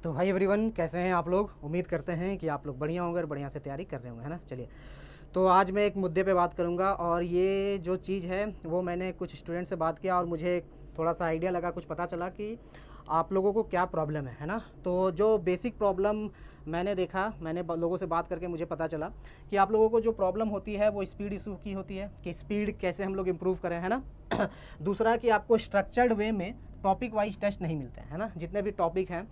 तो भाई एवरीवन, कैसे हैं आप लोग? उम्मीद करते हैं कि आप लोग बढ़िया होंगे और बढ़िया से तैयारी कर रहे होंगे, है ना। चलिए, तो आज मैं एक मुद्दे पे बात करूंगा और ये जो चीज़ है वो मैंने कुछ स्टूडेंट से बात किया और मुझे थोड़ा सा आइडिया लगा, कुछ पता चला कि आप लोगों को क्या प्रॉब्लम है ना। तो जो बेसिक प्रॉब्लम मैंने देखा, मैंने लोगों से बात करके मुझे पता चला कि आप लोगों को जो प्रॉब्लम होती है वो स्पीड इशू की होती है, कि स्पीड कैसे हम लोग इम्प्रूव करें, है ना। दूसरा कि आपको स्ट्रक्चर्ड वे में टॉपिक वाइज टेस्ट नहीं मिलते हैं, है ना। जितने भी टॉपिक हैं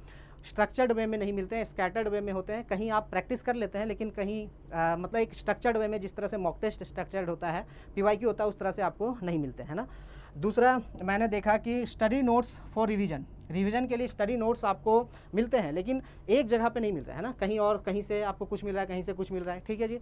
स्ट्रक्चर्ड वे में नहीं मिलते हैं, स्कैटर्ड वे में होते हैं। कहीं आप प्रैक्टिस कर लेते हैं लेकिन कहीं मतलब एक स्ट्रक्चर्ड वे में, जिस तरह से मॉक टेस्ट स्ट्रक्चर्ड होता है, पीवाईक्यू होता है, उस तरह से आपको नहीं मिलते हैं ना। दूसरा मैंने देखा कि स्टडी नोट्स फॉर रिवीजन के लिए स्टडी नोट्स आपको मिलते हैं लेकिन एक जगह पे नहीं मिल रहा है ना, कहीं और कहीं से आपको कुछ मिल रहा है, कहीं से कुछ मिल रहा है, ठीक है जी।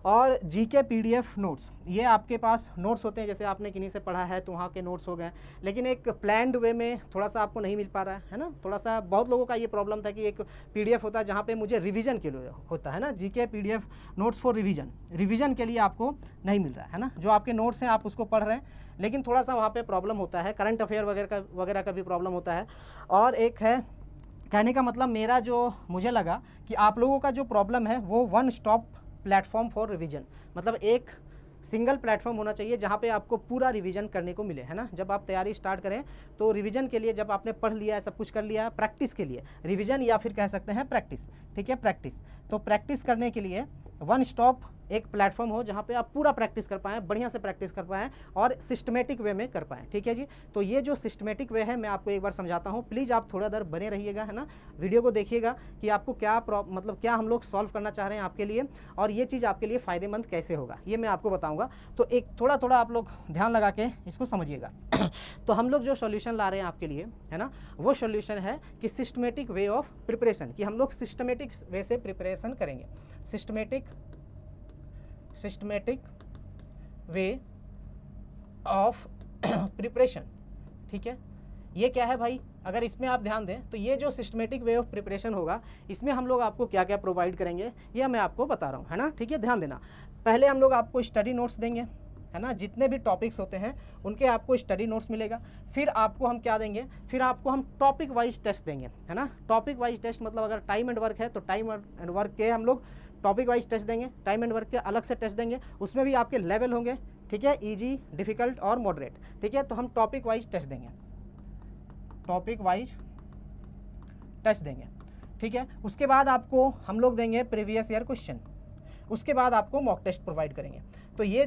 और जीके पीडीएफ नोट्स, ये आपके पास नोट्स होते हैं, जैसे आपने किन्हीं से पढ़ा है तो वहाँ के नोट्स हो गए, लेकिन एक प्लान्ड वे में थोड़ा सा आपको नहीं मिल पा रहा है ना। थोड़ा सा बहुत लोगों का ये प्रॉब्लम था कि एक पीडीएफ होता है जहाँ पे मुझे रिवीजन के लिए होता है ना, GK PDF notes for revision के लिए आपको नहीं मिल रहा है ना। जो आपके नोट्स हैं आप उसको पढ़ रहे हैं लेकिन थोड़ा सा वहाँ पर प्रॉब्लम होता है, करंट अफेयर वगैरह का भी प्रॉब्लम होता है। और एक है, कहने का मतलब मेरा जो मुझे लगा कि आप लोगों का जो प्रॉब्लम है वो one stop platform for revision, मतलब एक सिंगल प्लेटफॉर्म होना चाहिए जहाँ पे आपको पूरा रिवीजन करने को मिले, है ना। जब आप तैयारी स्टार्ट करें तो रिवीजन के लिए, जब आपने पढ़ लिया है, सब कुछ कर लिया है, प्रैक्टिस के लिए रिवीजन, या फिर कह सकते हैं प्रैक्टिस, ठीक है, प्रैक्टिस। तो प्रैक्टिस करने के लिए वन स्टॉप एक प्लेटफॉर्म हो जहाँ पे आप पूरा प्रैक्टिस कर पाएँ, बढ़िया से प्रैक्टिस कर पाएँ और सिस्टमेटिक वे में कर पाएँ, ठीक है जी। तो ये जो सिस्टमेटिक वे है मैं आपको एक बार समझाता हूँ, प्लीज़ आप थोड़ा देर बने रहिएगा, है ना। वीडियो को देखिएगा कि आपको क्या मतलब क्या हम लोग सॉल्व करना चाह रहे हैं आपके लिए, और ये चीज़ आपके लिए फ़ायदेमंद कैसे होगा ये मैं आपको बताऊँगा। तो एक थोड़ा थोड़ा आप लोग ध्यान लगा के इसको समझिएगा। तो हम लोग जो सॉल्यूशन ला रहे हैं आपके लिए, है ना, वो सॉल्यूशन है कि सिस्टमेटिक वे ऑफ प्रिपरेशन, कि हम लोग सिस्टमेटिक वे से प्रिपरेशन करेंगे, सिस्टमेटिक वे ऑफ प्रिपरेशन, ठीक है। ये क्या है भाई? अगर इसमें आप ध्यान दें तो ये जो सिस्टमेटिक वे ऑफ प्रिपरेशन होगा, इसमें हम लोग आपको क्या क्या प्रोवाइड करेंगे ये मैं आपको बता रहा हूँ, है ना, ठीक है। ध्यान देना, पहले हम लोग आपको स्टडी नोट्स देंगे, है ना, जितने भी टॉपिक्स होते हैं उनके आपको स्टडी नोट्स मिलेगा। फिर आपको हम क्या देंगे, फिर आपको हम टॉपिक वाइज टेस्ट देंगे, है ना। टॉपिक वाइज टेस्ट मतलब अगर टाइम एंड वर्क है तो टाइम एंड वर्क के हम लोग टॉपिक वाइज टेस्ट देंगे, टाइम एंड वर्क के अलग से टेस्ट देंगे, उसमें भी आपके लेवल होंगे, ठीक है, इजी, डिफ़िकल्ट और मॉडरेट, ठीक है। तो हम टॉपिक वाइज टेस्ट देंगे, टॉपिक वाइज टेस्ट देंगे, ठीक है। उसके बाद आपको हम लोग देंगे प्रीवियस ईयर क्वेश्चन, उसके बाद आपको मॉक टेस्ट प्रोवाइड करेंगे। तो ये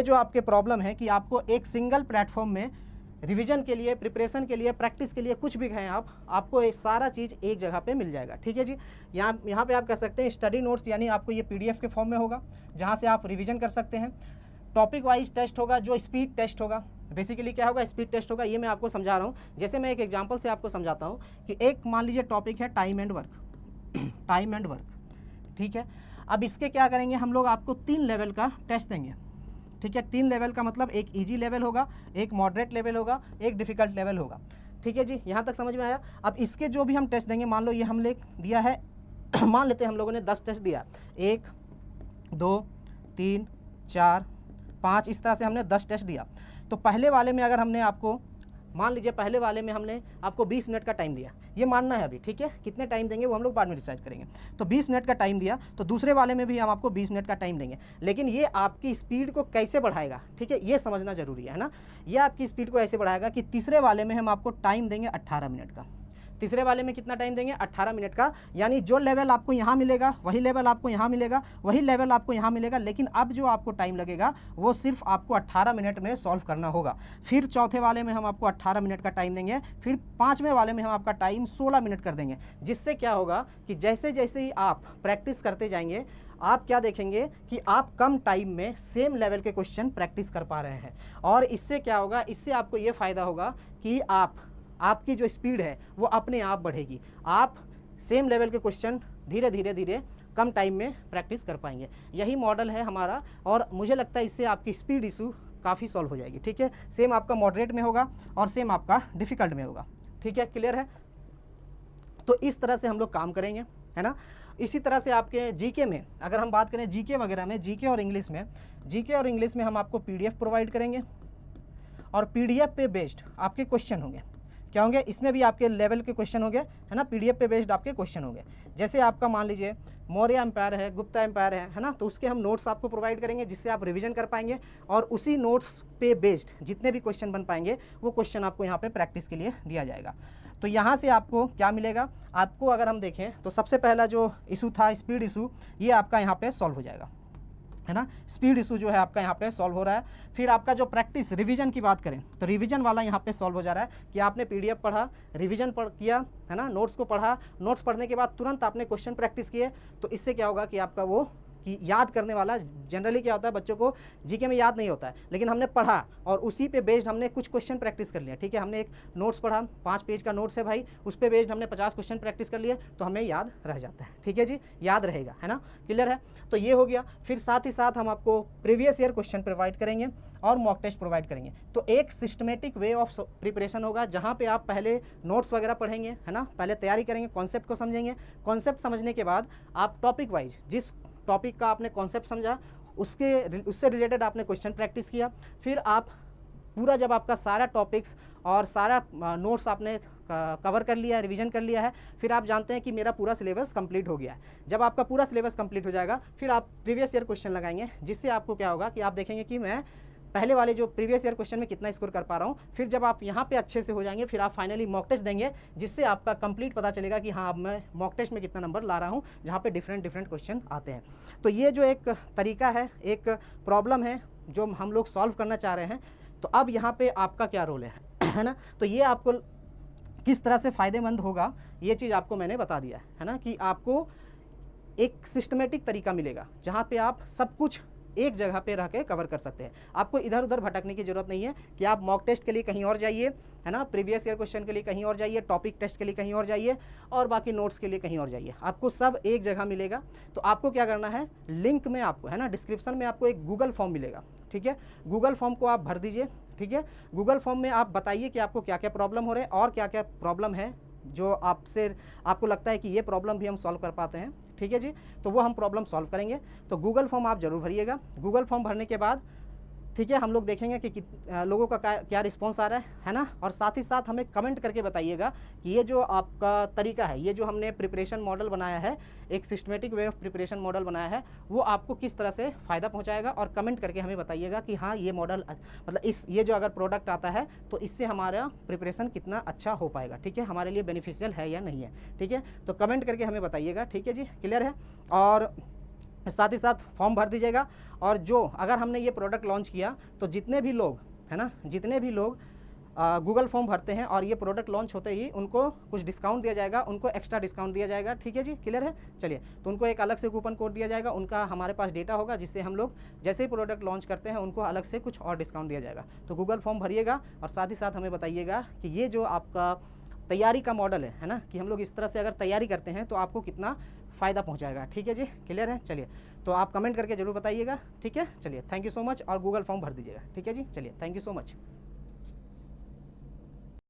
जो आपके प्रॉब्लम है कि आपको एक सिंगल प्लेटफॉर्म में रिवीजन के लिए, प्रिपरेशन के लिए, प्रैक्टिस के लिए, कुछ भी कहें आपको ये सारा चीज़ एक जगह पे मिल जाएगा, ठीक है जी। यहाँ पे आप कह सकते हैं स्टडी नोट्स, यानी आपको ये पीडीएफ के फॉर्म में होगा जहाँ से आप रिवीजन कर सकते हैं। टॉपिक वाइज टेस्ट होगा जो स्पीड टेस्ट होगा। बेसिकली क्या होगा, स्पीड टेस्ट होगा, ये मैं आपको समझा रहा हूँ। जैसे मैं एक एग्जाम्पल से आपको समझाता हूँ कि एक मान लीजिए टॉपिक है टाइम एंड वर्क, ठीक है। अब इसके क्या करेंगे हम लोग, आपको 3 लेवल का टेस्ट देंगे, ठीक है। 3 लेवल का मतलब एक इजी लेवल होगा, एक मॉडरेट लेवल होगा, एक डिफ़िकल्ट लेवल होगा, ठीक है जी। यहाँ तक समझ में आया? अब इसके जो भी हम टेस्ट देंगे, मान लो ये हमने दिया है मान लेते हैं हम लोगों ने 10 टेस्ट दिया, 1 2 3 4 5, इस तरह से हमने 10 टेस्ट दिया। तो पहले वाले में अगर हमने आपको, मान लीजिए पहले वाले में हमने आपको 20 मिनट का टाइम दिया, ये मानना है अभी, ठीक है। कितने टाइम देंगे वो हम लोग बाद में डिसाइड करेंगे। तो 20 मिनट का टाइम दिया, तो दूसरे वाले में भी हम आपको 20 मिनट का टाइम देंगे, लेकिन ये आपकी स्पीड को कैसे बढ़ाएगा, ठीक है, ये समझना जरूरी है ना। ये आपकी स्पीड को ऐसे बढ़ाएगा कि तीसरे वाले में हम आपको टाइम देंगे 18 मिनट का। तीसरे वाले में कितना टाइम देंगे, 18 मिनट का, यानी जो लेवल आपको यहाँ मिलेगा वही लेवल आपको यहाँ मिलेगा, वही लेवल आपको यहाँ मिलेगा, लेकिन अब जो आपको टाइम लगेगा वो सिर्फ आपको 18 मिनट में सॉल्व करना होगा। फिर चौथे वाले में हम आपको 18 मिनट का टाइम देंगे, फिर 5वें वाले में हम आपका टाइम 16 मिनट कर देंगे। जिससे क्या होगा कि जैसे जैसे ही आप प्रैक्टिस करते जाएंगे, आप क्या देखेंगे कि आप कम टाइम में सेम लेवल के क्वेश्चन प्रैक्टिस कर पा रहे हैं। और इससे क्या होगा, इससे आपको ये फ़ायदा होगा कि आपकी जो स्पीड है वो अपने आप बढ़ेगी। आप सेम लेवल के क्वेश्चन धीरे धीरे कम टाइम में प्रैक्टिस कर पाएंगे। यही मॉडल है हमारा, और मुझे लगता है इससे आपकी स्पीड इशू काफ़ी सॉल्व हो जाएगी, ठीक है। सेम आपका मॉडरेट में होगा और सेम आपका डिफ़िकल्ट में होगा, ठीक है, क्लियर है। तो इस तरह से हम लोग काम करेंगे, है ना। इसी तरह से आपके जीके में अगर हम बात करें, जीके वगैरह में, जीके और इंग्लिश में हम आपको पीडीएफ प्रोवाइड करेंगे, और पीडीएफ पे बेस्ड आपके क्वेश्चन होंगे। क्या होंगे, इसमें भी आपके लेवल के क्वेश्चन होंगे, है ना, पीडीएफ पे बेस्ड आपके क्वेश्चन होंगे। जैसे आपका मान लीजिए मौर्य एम्पायर है, गुप्ता एम्पायर है ना, तो उसके हम नोट्स आपको प्रोवाइड करेंगे जिससे आप रिवीजन कर पाएंगे, और उसी नोट्स पे बेस्ड जितने भी क्वेश्चन बन पाएंगे वो क्वेश्चन आपको यहाँ पे प्रैक्टिस के लिए दिया जाएगा। तो यहाँ से आपको क्या मिलेगा, आपको अगर हम देखें तो सबसे पहला जो इशू था स्पीड इशू, ये आपका यहाँ पे सॉल्व हो जाएगा, है ना, स्पीड इशू जो है आपका यहाँ पे सॉल्व हो रहा है। फिर आपका जो प्रैक्टिस रिवीजन की बात करें तो रिवीजन वाला यहाँ पे सॉल्व हो जा रहा है कि आपने पीडीएफ पढ़ा, रिवीजन किया, है ना, नोट्स को पढ़ा, नोट्स पढ़ने के बाद तुरंत आपने क्वेश्चन प्रैक्टिस किए, तो इससे क्या होगा कि आपका वो कि याद करने वाला, जनरली क्या होता है बच्चों को जीके में याद नहीं होता है, लेकिन हमने पढ़ा और उसी पे बेस्ड हमने कुछ क्वेश्चन प्रैक्टिस कर लिया, ठीक है, हमने एक नोट्स पढ़ा, 5 पेज का नोट्स है भाई, उस पे बेस्ड हमने 50 क्वेश्चन प्रैक्टिस कर लिए, तो हमें याद रह जाता है, ठीक है जी, याद रहेगा, है ना, क्लियर है। तो ये हो गया। फिर साथ ही साथ हम आपको प्रीवियस ईयर क्वेश्चन प्रोवाइड करेंगे और मॉक टेस्ट प्रोवाइड करेंगे। तो एक सिस्टमेटिक वे ऑफ प्रिपरेशन होगा जहाँ पे आप पहले नोट्स वगैरह पढ़ेंगे, है ना, पहले तैयारी करेंगे, कॉन्सेप्ट को समझेंगे, कॉन्सेप्ट समझने के बाद आप टॉपिक वाइज जिस टॉपिक का आपने कॉन्सेप्ट समझा उससे रिलेटेड आपने क्वेश्चन प्रैक्टिस किया, फिर आप पूरा जब आपका सारा टॉपिक्स और सारा नोट्स आपने कवर कर लिया है, रिवीजन कर लिया है, फिर आप जानते हैं कि मेरा पूरा सिलेबस कंप्लीट हो गया है। जब आपका पूरा सिलेबस कंप्लीट हो जाएगा फिर आप प्रीवियस ईयर क्वेश्चन लगाएंगे, जिससे आपको क्या होगा कि आप देखेंगे कि मैं पहले वाले जो प्रीवियस ईयर क्वेश्चन में कितना स्कोर कर पा रहा हूँ। फिर जब आप यहाँ पे अच्छे से हो जाएंगे फिर आप फाइनली मॉक टेस्ट देंगे, जिससे आपका कंप्लीट पता चलेगा कि हाँ अब मैं मॉक टेस्ट में कितना नंबर ला रहा हूँ, जहाँ पे डिफरेंट क्वेश्चन आते हैं। तो ये जो एक तरीका है, एक प्रॉब्लम है जो हम लोग सॉल्व करना चाह रहे हैं। तो अब यहाँ पे आपका क्या रोल है ना, तो ये आपको किस तरह से फ़ायदेमंद होगा ये चीज़ आपको मैंने बता दिया है ना, कि आपको एक सिस्टमेटिक तरीका मिलेगा जहाँ पे आप सब कुछ एक जगह पे रह के कवर कर सकते हैं। आपको इधर उधर भटकने की ज़रूरत नहीं है कि आप मॉक टेस्ट के लिए कहीं और जाइए, है ना, प्रीवियस ईयर क्वेश्चन के लिए कहीं और जाइए, टॉपिक टेस्ट के लिए कहीं और जाइए, और बाकी नोट्स के लिए कहीं और जाइए, आपको सब एक जगह मिलेगा। तो आपको क्या करना है, लिंक में आपको, है ना, डिस्क्रिप्शन में आपको एक गूगल फॉर्म मिलेगा, ठीक है, गूगल फॉर्म को आप भर दीजिए, ठीक है। गूगल फॉर्म में आप बताइए कि आपको क्या क्या प्रॉब्लम हो रहे हैं और क्या क्या प्रॉब्लम है जो आपको लगता है कि ये प्रॉब्लम भी हम सॉल्व कर पाते हैं, ठीक है जी, तो वो हम प्रॉब्लम सॉल्व करेंगे। तो गूगल फॉर्म आप ज़रूर भरिएगा। गूगल फॉर्म भरने के बाद ठीक है हम लोग देखेंगे कि लोगों का क्या रिस्पॉन्स आ रहा है ना, और साथ ही साथ हमें कमेंट करके बताइएगा कि ये जो आपका तरीका है, ये जो हमने प्रिपरेशन मॉडल बनाया है, एक systematic way of preparation model बनाया है, वो आपको किस तरह से फ़ायदा पहुंचाएगा। और कमेंट करके हमें बताइएगा कि हाँ ये मॉडल मतलब ये जो अगर प्रोडक्ट आता है तो इससे हमारा प्रिपरेशन कितना अच्छा हो पाएगा, ठीक है, हमारे लिए बेनिफिशियल है या नहीं है, ठीक है। तो कमेंट करके हमें बताइएगा, ठीक है जी, क्लियर है। और साथ ही साथ फॉर्म भर दीजिएगा। और जो अगर हमने ये प्रोडक्ट लॉन्च किया तो जितने भी लोग, है ना, जितने भी लोग गूगल फॉर्म भरते हैं और ये प्रोडक्ट लॉन्च होते ही उनको कुछ डिस्काउंट दिया जाएगा, उनको एक्स्ट्रा डिस्काउंट दिया जाएगा, ठीक है जी, क्लियर है। चलिए, तो उनको एक अलग से कूपन कोड दिया जाएगा, उनका हमारे पास डेटा होगा, जिससे हम लोग जैसे ही प्रोडक्ट लॉन्च करते हैं उनको अलग से कुछ और डिस्काउंट दिया जाएगा। तो गूगल फॉर्म भरिएगा और साथ ही साथ हमें बताइएगा कि ये जो आपका तैयारी का मॉडल है ना, कि हम लोग इस तरह से अगर तैयारी करते हैं तो आपको कितना फ़ायदा पहुंचाएगा, ठीक है जी, क्लियर है। चलिए, तो आप कमेंट करके ज़रूर बताइएगा, ठीक है। चलिए, थैंक यू सो मच, और गूगल फॉर्म भर दीजिएगा, ठीक है जी। चलिए, थैंक यू सो मच।